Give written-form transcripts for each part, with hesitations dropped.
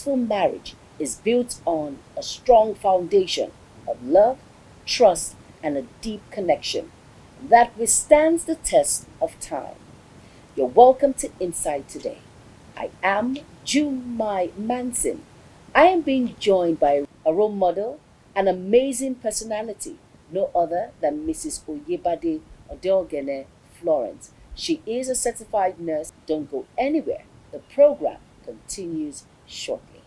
successful marriage is built on a strong foundation of love, trust, and a deep connection that withstands the test of time. You're welcome to Inside today. I am Jumai Manson. I am being joined by a role model, an amazing personality, no other than Mrs. Oyebade Odeogene Florence. She is a certified nurse. Don't go anywhere. The program continues shortly.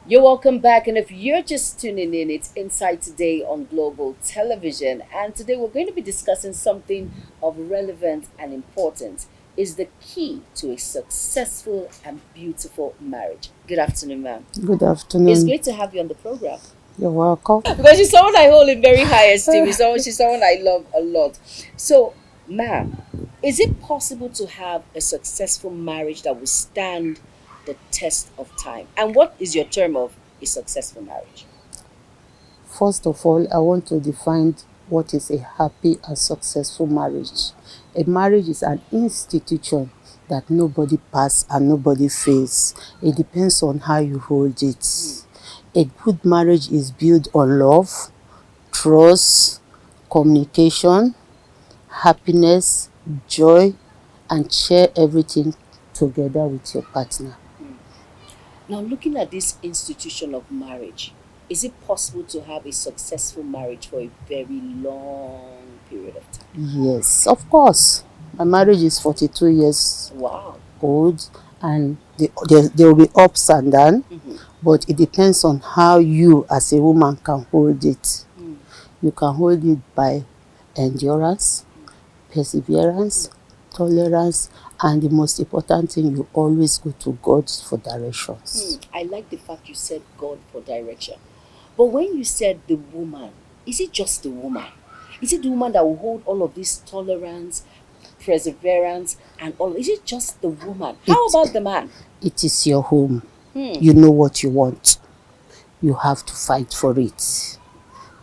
You're welcome back, and if you're just tuning in, it's Inside Today on Global Television. And today we're going to be discussing something of relevance and importance. Is the key to a successful and beautiful marriage. Good afternoon, ma'am. Good It's afternoon. great to have you on the program. You're welcome. Because she's someone I hold in very high esteem. She's someone I love a lot. So, ma'am, is it possible to have a successful marriage that will stand the test of time? And what is your term of a successful marriage? First of all, I want to define what is a happy and successful marriage. A marriage is an institution that nobody pass and nobody fails. It depends on how you hold it. A good marriage is built on love, trust, communication, happiness, joy, and share everything together with your partner. Now, looking at this institution of marriage, is it possible to have a successful marriage for a very long period of time? Yes, of course. My marriage is 42 years Wow. old, and there will be ups and downs, but it depends on how you as a woman can hold it. You can hold it by endurance, perseverance, tolerance, and the most important thing, you always go to God for directions. I like the fact you said God for direction. But when you said the woman, is it just the woman? Is it the woman that will hold all of this tolerance, perseverance, and all? Is it just the woman? How about the man? It is your home. You know what you want. You have to fight for it.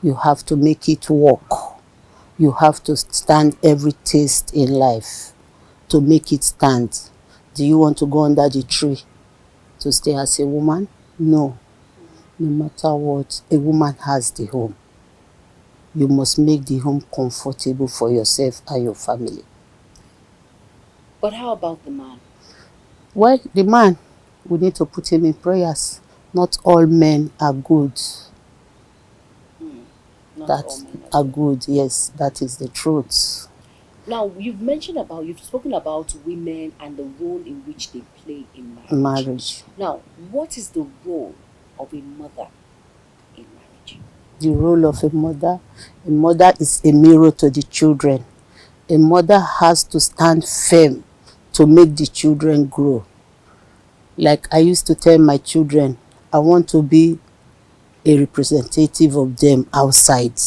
You have to make it work. You have to stand every test in life to make it stand. Do you want to go under the tree to stay as a woman? No. No matter what, a woman has the home. You must make the home comfortable for yourself and your family. But how about the man? Well, the man, we need to put him in prayers. Not all men are good. Not That all men are good, yes, that is the truth. Now, you've spoken about women and the role in which they play in marriage. Marriage. Now, what is the role of a mother in marriage? The role of a mother is a mirror to the children. A mother has to stand firm to make the children grow. Like I used to tell my children, I want to be a representative of them outside.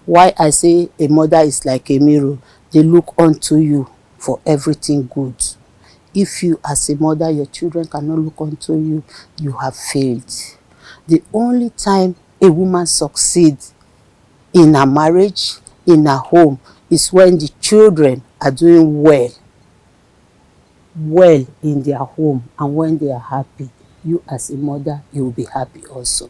Why I say a mother is like a mirror, they look unto you for everything good. If you as a mother, your children cannot look unto you, you have failed. The only time a woman succeeds in a marriage, in a home, is when the children are doing well in their home, and when they are happy. You as a mother, you will be happy also.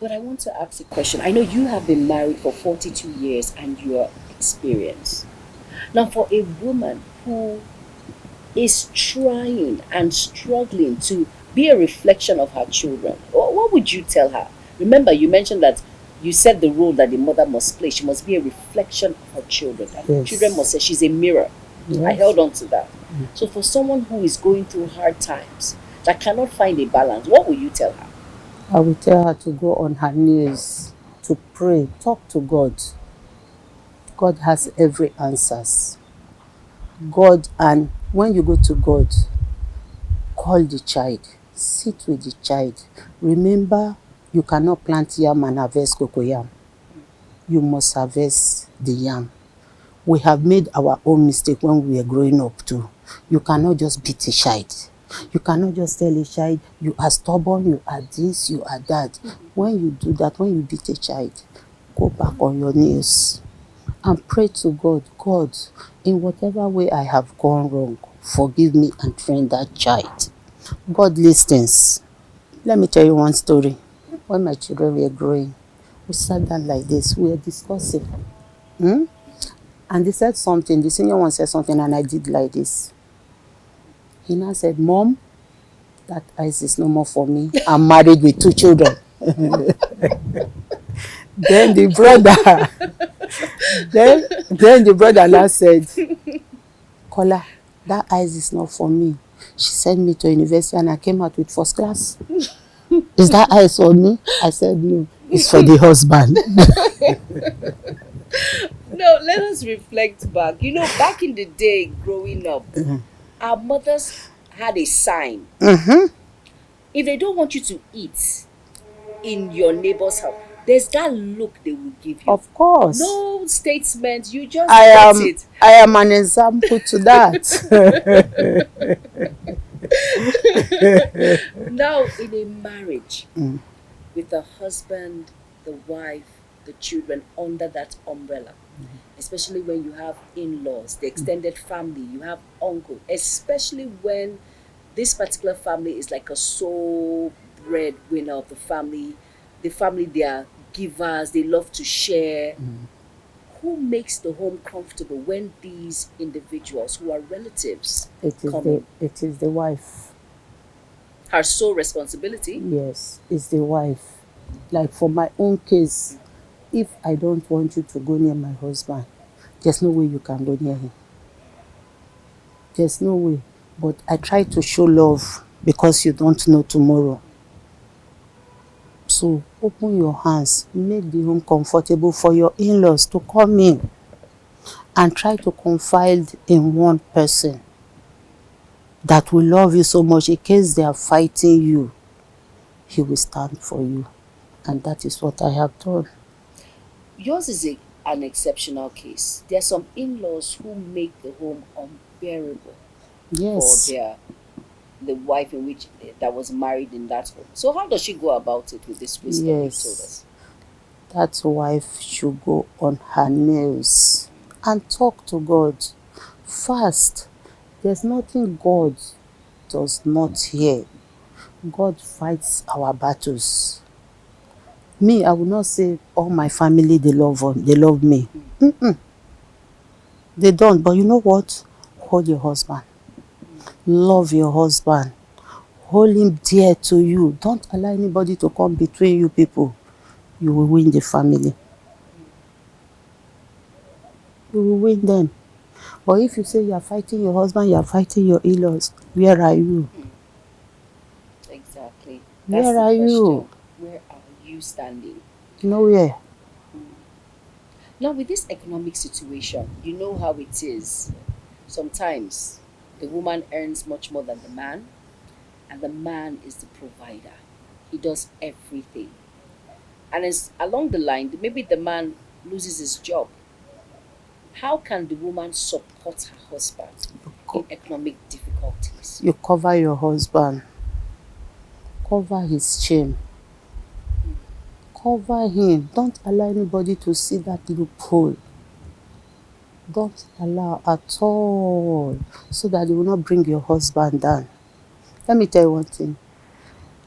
But I want to ask a question. I know you have been married for 42 years and you are experienced. Now, for a woman who is trying and struggling to be a reflection of her children, what would you tell her? Remember, you mentioned that you said the role that the mother must play. She must be a reflection of her children. And Yes. children must say she's a mirror. Yes. I held on to that. So for someone who is going through hard times, that cannot find a balance, what will you tell her? I will tell her to go on her knees, to pray, talk to God. God has every answers. God, and when you go to God, call the child, sit with the child. Remember, you cannot plant yam and harvest cocoyam. You must harvest the yam. We have made our own mistake when we were growing up too. You cannot just beat a child. You cannot just tell a child, you are stubborn, you are this, you are that. When you do that, when you beat a child, go back on your knees and pray to God, God, in whatever way I have gone wrong, forgive me and train that child. God listens. Let me tell you one story. When my children were growing, we sat down like this, we were discussing. And they said something, the senior one said something, and I did like this. He now said, Mom, that eyes is no more for me. I'm married with 2 children. Then the brother, then the brother now said, Kola, that eyes is not for me. She sent me to university and I came out with 1st class. Is that eyes for me? I said, no, it's for the husband. No, let us reflect back. You know, back in the day, growing up, our mothers had a sign. If they don't want you to eat in your neighbor's house, there's that look they will give you. Of course. No statement, you just I get it. I am an example to that. Now, in a marriage, with the husband, the wife, the children under that umbrella, especially when you have in-laws, the extended family, you have uncle, especially when this particular family is like a sole breadwinner of the family, they are givers, they love to share. Who makes the home comfortable when these individuals who are relatives It is the wife. Her sole responsibility? Yes, it's the wife. Like for my own case, if I don't want you to go near my husband, there's no way you can go near him. There's no way. But I try to show love because you don't know tomorrow. So open your hands, make the home comfortable for your in-laws to come in, and try to confide in one person that will love you so much in case they are fighting you. He will stand for you. And that is what I have done. Yours is an exceptional case. There are some in-laws who make the home unbearable Yes. for the wife in which that was married in that home. So how does she go about it with this wisdom you told us? That wife should go on her knees and talk to God. Fast. There's nothing God does not hear. God fights our battles. Me, I will not say all my family, they love me. They don't. But you know what? Hold your husband. Love your husband. Hold him dear to you. Don't allow anybody to come between you people. You will win the family. You will win them. But if you say you are fighting your husband, you are fighting your in-laws, where are you? Exactly. Where are you? Where are you standing? Nowhere. Now, with this economic situation, you know how it is. Sometimes the woman earns much more than the man, and the man is the provider. He does everything. And it's along the line, maybe the man loses his job. How can the woman support her husband in economic difficulties? You cover your husband. Cover his shame. Cover him. Don't allow anybody to see that loophole. Don't allow at all, so that you will not bring your husband down. Let me tell you one thing.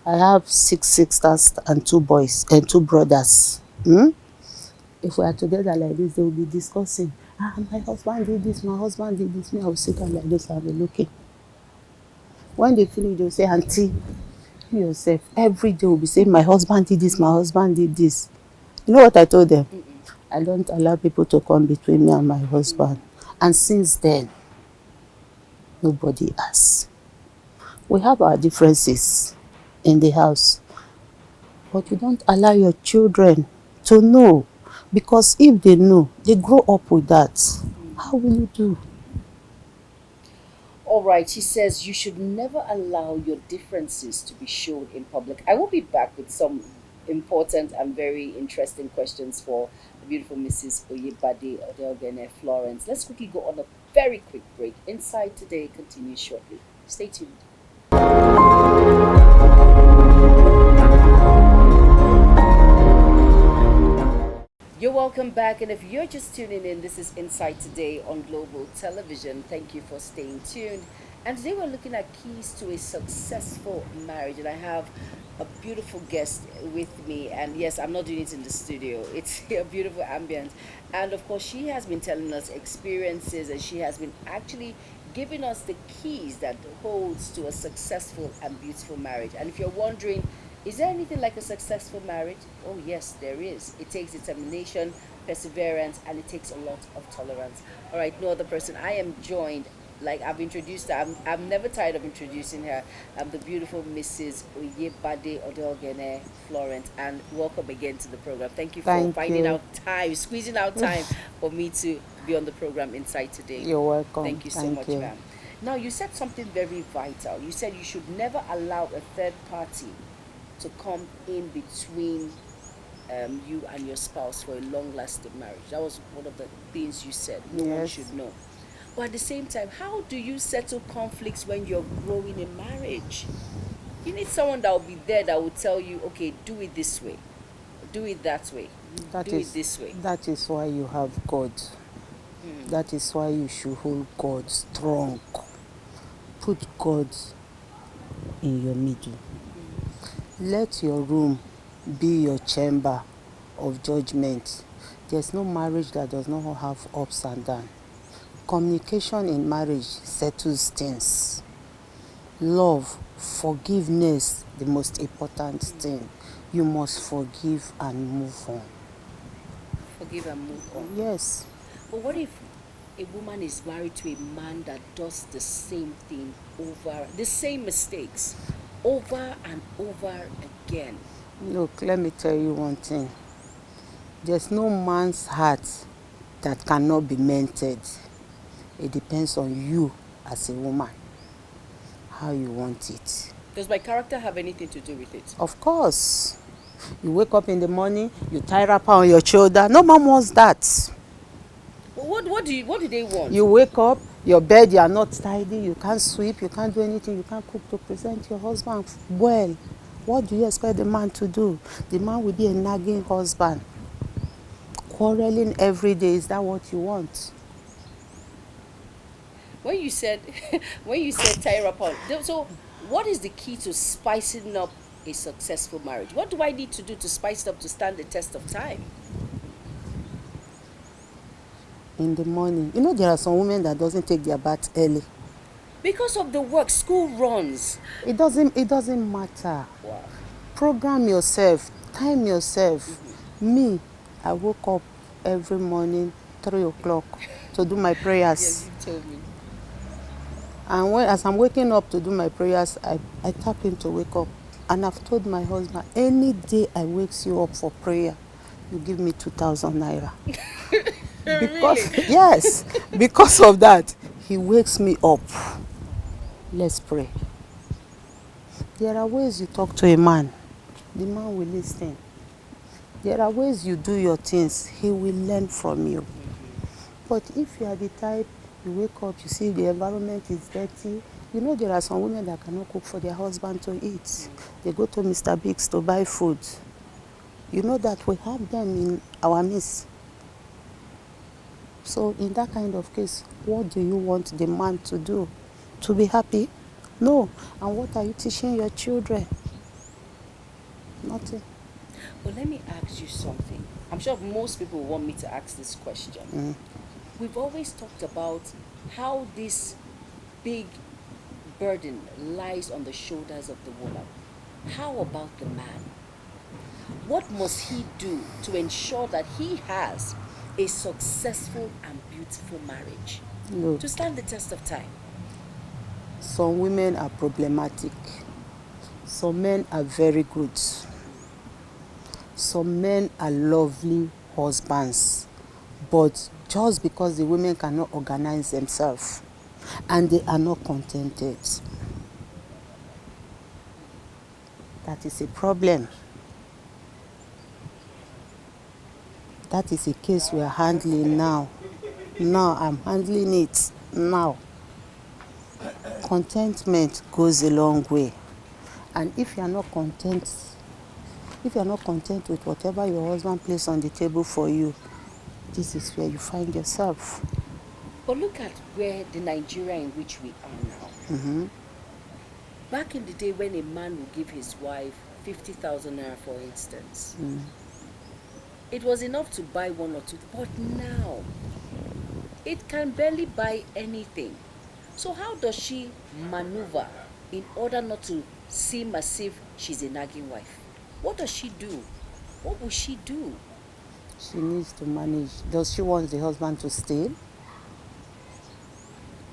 I have 6 sisters and 2 boys and 2 brothers. If we are together like this, they will be discussing. My husband did this, my husband did this. Me, I will sit down like this and be looking. When they finish, they will say, Auntie, you yourself, every day will be saying, my husband did this, my husband did this. You know what I told them? I don't allow people to come between me and my husband. And since then, nobody has. We have our differences in the house, but you don't allow your children to know, because if they know, they grow up with that. How will you do? All right, she says you should never allow your differences to be shown in public. I will be back with some important and very interesting questions for the beautiful Mrs. Oyebade Odeogene Florence. Let's quickly go on a very quick break. Inside Today continues shortly. Stay tuned. You're welcome back. And if you're just tuning in, this is Insight Today on Global Television. Thank you for staying tuned. And today we're looking at keys to a successful marriage. And I have a beautiful guest with me. And yes, I'm not doing it in the studio, it's a beautiful ambience. And of course, she has been telling us experiences and she has been actually giving us the keys that holds to a successful and beautiful marriage. And if you're wondering, is there anything like a successful marriage? Oh, yes, there is. It takes determination, perseverance, and it takes a lot of tolerance. All right, no other person. I am joined, like I've introduced her. I'm never tired of introducing her. I'm the beautiful Mrs. Oyebade Odogene Florence, and welcome again to the program. Thank you for Thank finding you. out time, squeezing out time for me to be on the program Inside Today. You're welcome. Thank you so Thank much, you. ma'am. Now, you said something very vital. You said you should never allow a third party to come in between you and your spouse for a long lasting marriage. That was one of the things you said. No one Yes. should know. But at the same time, how do you settle conflicts when you're growing a marriage? You need someone that will be there that will tell you, okay, do it this way, do it that way, That do is it this way. that is why you have God. That is why you should hold God strong. Put God in your middle. Let your room be your chamber of judgment. There's no marriage that does not have ups and downs. Communication in marriage settles things. Love, forgiveness, the most important thing. You must forgive and move on. Forgive and move on. Yes. But what if a woman is married to a man that does the same thing over, the same mistakes over and over again? Look, let me tell you one thing. There's no man's heart that cannot be mended. It depends on you as a woman, how you want it. Does my character have anything to do with it? Of course. You wake up in the morning, you tie wrapper on your shoulder. No man wants that. What do they want? You wake up, your bed, you are not tidy, you can't sweep, you can't do anything, you can't cook to present your husband well. What do you expect the man to do? The man will be a nagging husband. Quarreling every day, is that what you want? When you said tie up on, so what is the key to spicing up a successful marriage? What do I need to do to spice it up to stand the test of time? In the morning. You know there are some women that doesn't take their bath early. Because of the work, school runs. It doesn't matter. Wow. Program yourself, time yourself. Me, I woke up every morning 3 o'clock to do my prayers. Yes, you told me. And as I'm waking up to do my prayers, I tap in to wake up. And I've told my husband, any day I wakes you up for prayer, you give me 2,000 naira. Because, Really? yes, because of that, he wakes me up. Let's pray. There are ways you talk to a man, the man will listen. There are ways you do your things, he will learn from you. But if you are the type, you wake up, you see the environment is dirty. You know there are some women that cannot cook for their husband to eat. They go to Mr. Biggs to buy food. You know that we have them in our midst. So in that kind of case, what do you want the man to do? To be happy? No. And what are you teaching your children? Nothing. But let me ask you something. I'm sure most people want me to ask this question. We've always talked about how this big burden lies on the shoulders of the woman. How about the man? What must he do to ensure that he has a successful and beautiful marriage Look, to stand the test of time? some women are problematic. Some men are very good. Some men are lovely husbands. But just because the women cannot organize themselves and they are not contented, that is a problem. That is a case we are handling now. Now I'm handling it now. Contentment goes a long way. And if you are not content with whatever your husband places on the table for you, this is where you find yourself. But look at where the Nigeria in which we are now. Mm-hmm. Back in the day when a man would give his wife 50,000 naira, for instance, it was enough to buy one or two. But now, it can barely buy anything. So how does she maneuver in order not to seem as if she's a nagging wife? What does she do? What will she do? She needs to manage. Does she want the husband to stay?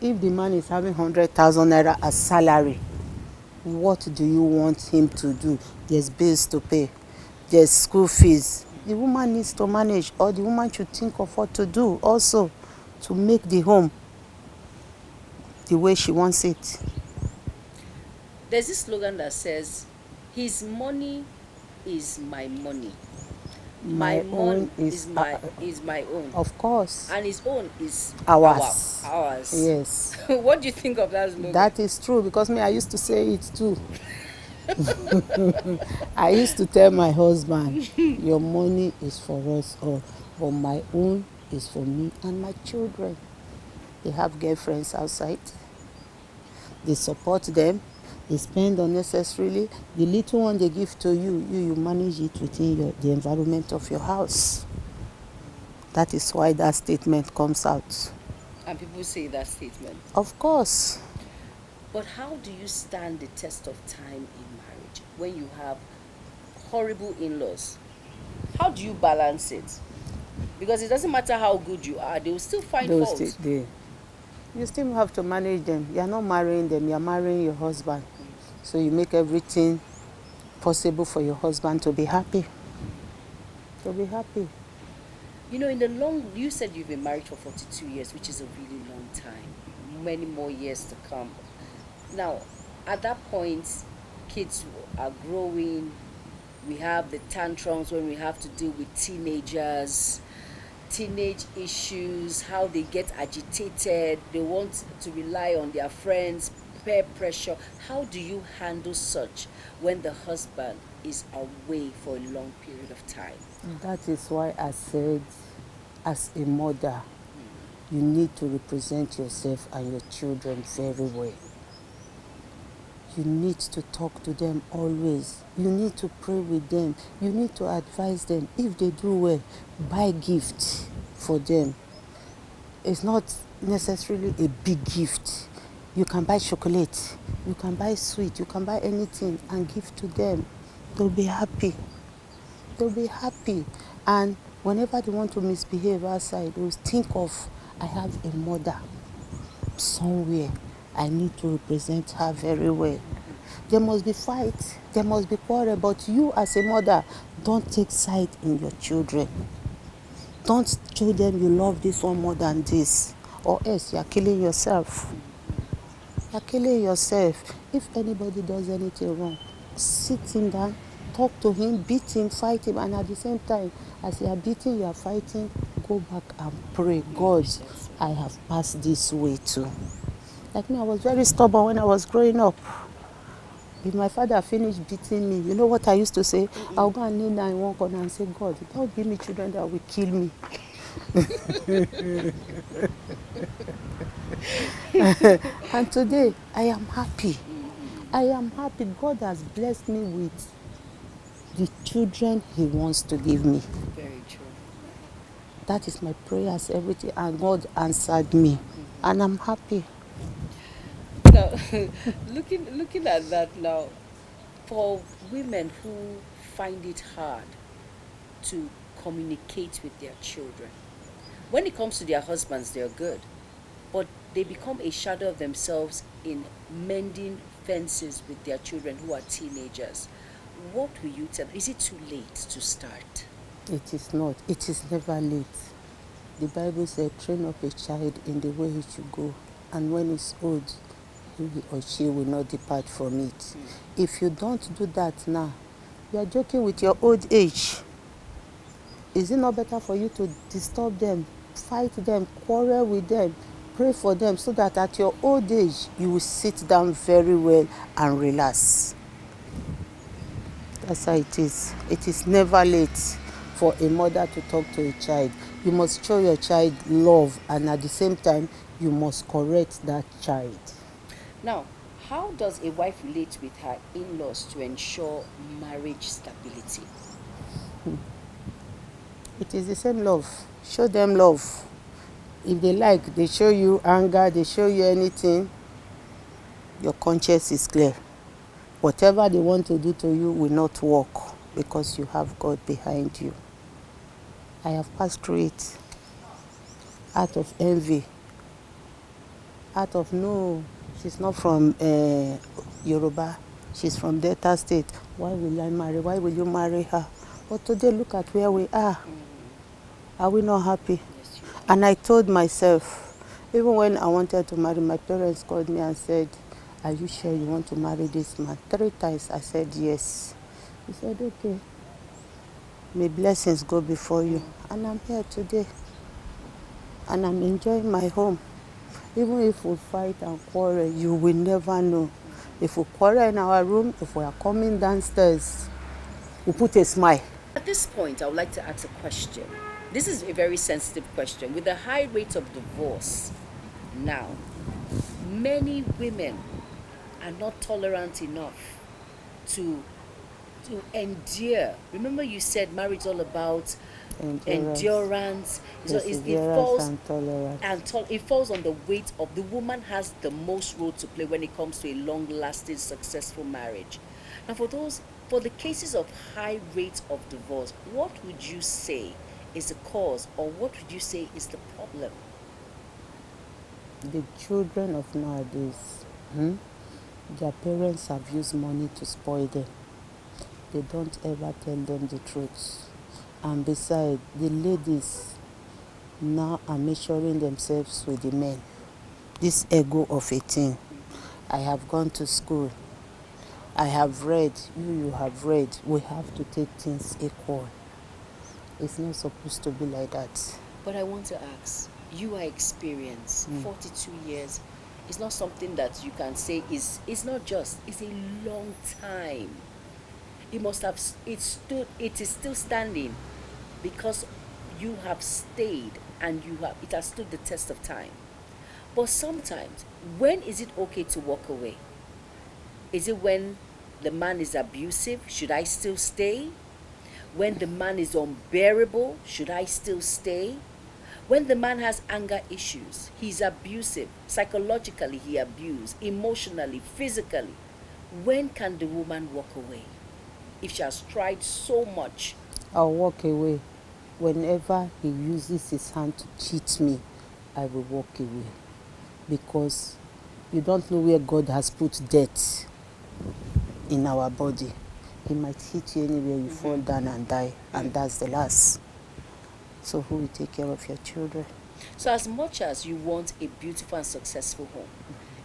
If the man is having 100,000 naira as salary, what do you want him to do? There's bills to pay. There's school fees. The woman needs to manage, or the woman should think of what to do also to make the home the way she wants it. There's this slogan that says, his money is my money. My money is my own. Of course. And his own is Ours. ours. Yes. What do you think of that slogan? That is true, because me, I used to say it too. I used to tell my husband, your money is for us all, but my own is for me and my children. They have girlfriends outside. They support them. They spend unnecessarily. The little one they give to you, you manage it within the environment of your house. That is why that statement comes out. And people say that statement. Of course. But how do you stand the test of time in marriage when you have horrible in-laws? How do you balance it? Because it doesn't matter how good you are, they will still find fault. You still have to manage them. You are not marrying them, you are marrying your husband. So you make everything possible for your husband to be happy. To be happy. You know, you said you've been married for 42 years, which is a really long time. Many more years to come. Now, at that point, kids are growing. We have the tantrums when we have to deal with teenagers, teenage issues, how they get agitated, they want to rely on their friends, peer pressure. How do you handle such when the husband is away for a long period of time? That is why I said, as a mother, you need to represent yourself and your children very well. You need to talk to them always. You need to pray with them. You need to advise them. If they do well, buy gifts for them. It's not necessarily a big gift. You can buy chocolate. You can buy sweet. You can buy anything and give to them. They'll be happy. They'll be happy. And whenever they want to misbehave outside, they'll think of, I have a mother somewhere. I need to represent her very well. There must be fight, there must be quarrel, but you as a mother, don't take side in your children. Don't show them you love this one more than this, or else you are killing yourself. You are killing yourself. If anybody does anything wrong, sit him down, talk to him, beat him, fight him, and at the same time, as you are beating, you are fighting, go back and pray, God, I have passed this way too. Like me, I was very stubborn when I was growing up. If my father finished beating me, you know what I used to say? I'll go and kneel down in one corner and say, God, don't give me children that will kill me. And today, I am happy. I am happy. God has blessed me with the children He wants to give me. Very true. That is my prayers, everything, and God answered me. And I'm happy. Now, looking at that now, for women who find it hard to communicate with their children, when it comes to their husbands, they're good, but they become a shadow of themselves in mending fences with their children who are teenagers. What will you tell them? Is it too late to start? It is not. It is never late. The Bible says, train up a child in the way he should go, and when he's old, he or she will not depart from it. If you don't do that now, you are joking with your old age. Is it not better for you to disturb them, fight them, quarrel with them, pray for them, so that at your old age, you will sit down very well and relax? That's how it is. It is never late for a mother to talk to a child. You must show your child love, and at the same time, you must correct that child. Now, how does a wife relate with her in-laws to ensure marriage stability? It is the same love. Show them love. If they like, they show you anger, they show you anything, your conscience is clear. Whatever they want to do to you will not work because you have God behind you. I have passed through it out of envy, out of no, she's not from Yoruba, she's from Delta State. Why will I marry? Why will you marry her? But today, look at where we are. Are we not happy? Yes, you And I told myself, even when I wanted to marry, my parents called me and said, are you sure you want to marry this man? 3 times I said yes. He said, okay. May blessings go before you. And I'm here today. And I'm enjoying my home. Even if we fight and quarrel, you will never know. If we quarrel in our room, if we are coming downstairs, we put a smile. At this point, I would like to ask a question. This is a very sensitive question. With the high rate of divorce now, many women are not tolerant enough to endure. Remember, you said marriage is all about endurance. Perseverance and tolerance. It falls on the weight of the woman. Has the most role to play when it comes to a long-lasting, successful marriage. And for the cases of high rate of divorce, what would you say is the cause, or what would you say is the problem? The children of nowadays, their parents have used money to spoil them. They don't ever tell them the truth. And besides, the ladies now are measuring themselves with the men. This ego of a thing. I have gone to school. I have read. You have read. We have to take things equal. It's not supposed to be like that. But I want to ask, you are experienced, 42 years. It's not something that you can say it's not just, it's a long time. It is still standing because you have stayed and it has stood the test of time. But sometimes, when is it okay to walk away? Is it when the man is abusive? Should I still stay? When the man is unbearable, should I still stay? When the man has anger issues, he's abusive, psychologically he abuses, emotionally, physically, when can the woman walk away? If she has tried so much. I'll walk away. Whenever he uses his hand to cheat me, I will walk away. Because you don't know where God has put death in our body. He might hit you anywhere, you fall down and die, and that's the last. So who will take care of your children? So as much as you want a beautiful and successful home,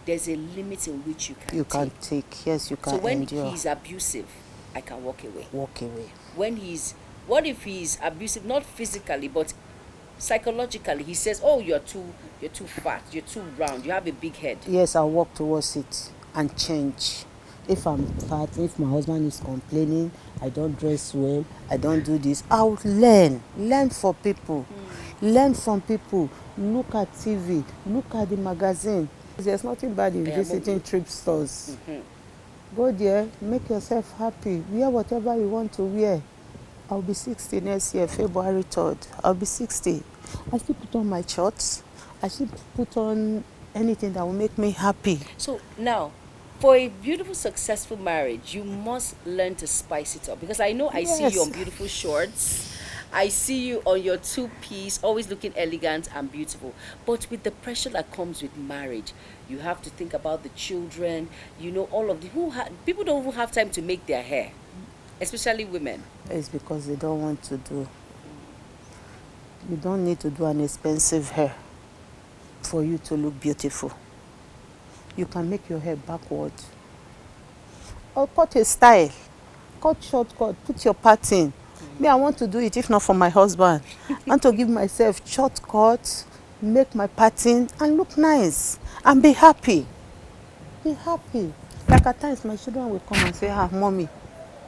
there's a limit in which you can take. Yes, you can endure. So when endure. he's abusive, I can walk away. Walk away. What if he's abusive, not physically, but psychologically? He says, oh, you're too fat, you're too round, you have a big head. Yes, I'll walk towards it and change. If I'm fat, if my husband is complaining, I don't dress well, I don't do this, I'll learn for people. Learn from people. Look at TV, look at the magazine. There's nothing bad in visiting thrift stores. Go there, make yourself happy, wear whatever you want to wear. I'll be 60 next year, February 3rd. I'll be 60. I still put on my shorts. I still put on anything that will make me happy. So now, for a beautiful, successful marriage, you must learn to spice it up. Because I know I see you on beautiful shorts. I see you on your two-piece, always looking elegant and beautiful. But with the pressure that comes with marriage, you have to think about the children. You know, all of the people don't even have time to make their hair, especially women. It's because they don't want to do. You don't need to do an expensive hair for you to look beautiful. You can make your hair backward. Or cut a style. Cut short cut. Put your pattern. Me, I want to do it, if not for my husband. I want to give myself short cut, make my pattern, and look nice. And be happy. Be happy. Like at times, my children will come and say, Mommy,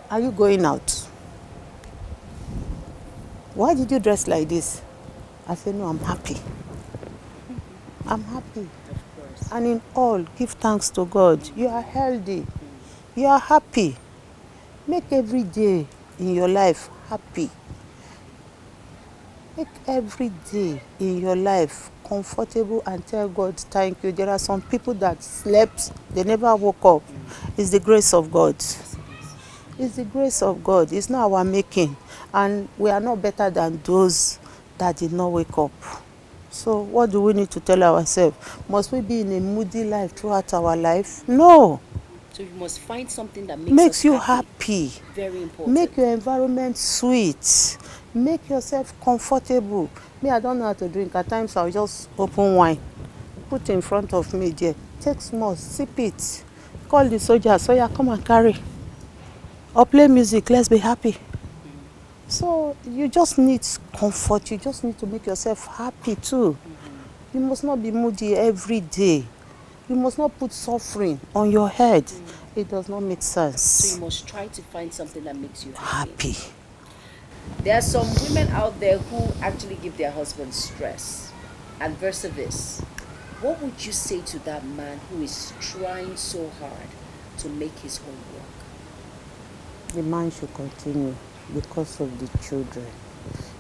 are you going out? why did you dress like this? I said, no, I'm happy. I'm happy. Of course. And in all, give thanks to God. You are healthy. You are happy. Make every day in your life happy. Make every day in your life comfortable and tell God thank you. There are some people that slept, they never woke up. It's the grace of God. It's the grace of God. It's not our making. And we are not better than those that did not wake up. So what do we need to tell ourselves? Must we be in a moody life throughout our life? No. So you must find something that Makes us you happy. Very important. Make your environment sweet. Make yourself comfortable. Me, I don't know how to drink. At times I'll just open wine, put in front of me there. Take small, sip it. Call the soldiers, so yeah, come and carry. Or play music, let's be happy. So you just need comfort. You just need to make yourself happy too. You must not be moody every day. You must not put suffering on your head. It does not make sense. So you must try to find something that makes you happy. There are some women out there who actually give their husbands stress. And verse this, what would you say to that man who is trying so hard to make his home work? The man should continue because of the children.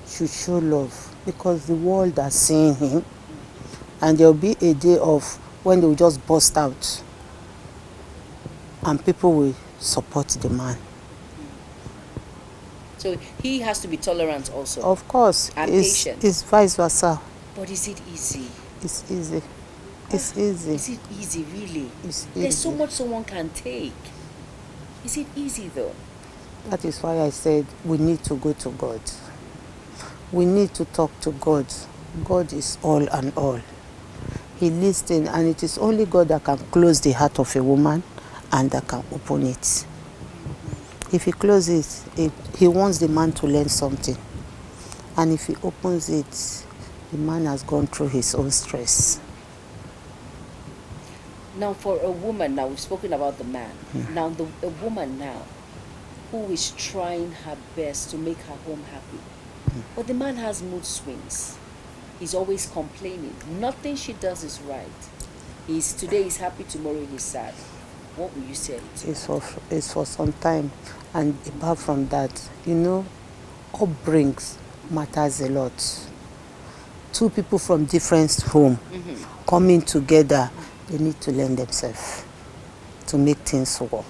Should show love because the world are seeing him. And there will be a day of when they will just burst out. And people will support the man. So he has to be tolerant also. Of course. And patient. It's vice versa. But is it easy? It's easy. It's easy. Is it easy, really? It's easy. There's so much someone can take. Is it easy though? That is why I said we need to go to God. We need to talk to God. God is all and all. He listens, and it is only God that can close the heart of a woman and that can open it. If he closes it, he wants the man to learn something. And if he opens it, the man has gone through his own stress. Now for a woman, now we've spoken about the man. Now a woman now who is trying her best to make her home happy. But the man has mood swings. He's always complaining. Nothing she does is right. Today he's happy, tomorrow he's sad. What will you say to him? It's for some time. And apart from that, upbringings matters a lot. Two people from different homes coming together, they need to learn themselves to make things work.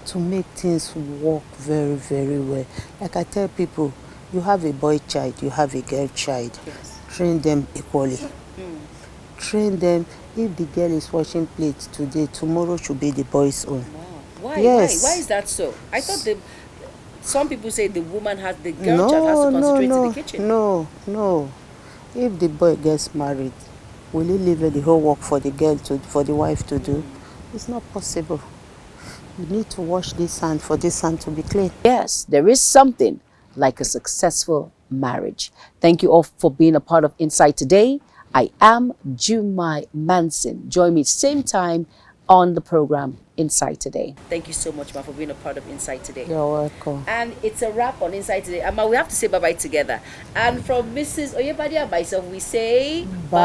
To make things work very, very well. Like I tell people, you have a boy child, you have a girl child. Yes. Train them equally. Train them. If the girl is washing plates today, tomorrow should be the boy's own. Wow. Why? Yes. Why is that so? I thought some people say the girl child has to concentrate in the kitchen. No. If the boy gets married, will he leave the whole work for the wife to do? It's not possible. You need to wash this hand for this hand to be clean. Yes, there is something like a successful marriage. Thank you all for being a part of Insight today. I am Jumai Manson. Join me same time on the program Insight Today. Thank you so much, Ma, for being a part of Insight Today. You're welcome. And it's a wrap on Insight Today. Amma, we have to say bye-bye together. And from Mrs. Oyebade and myself, we say Bye.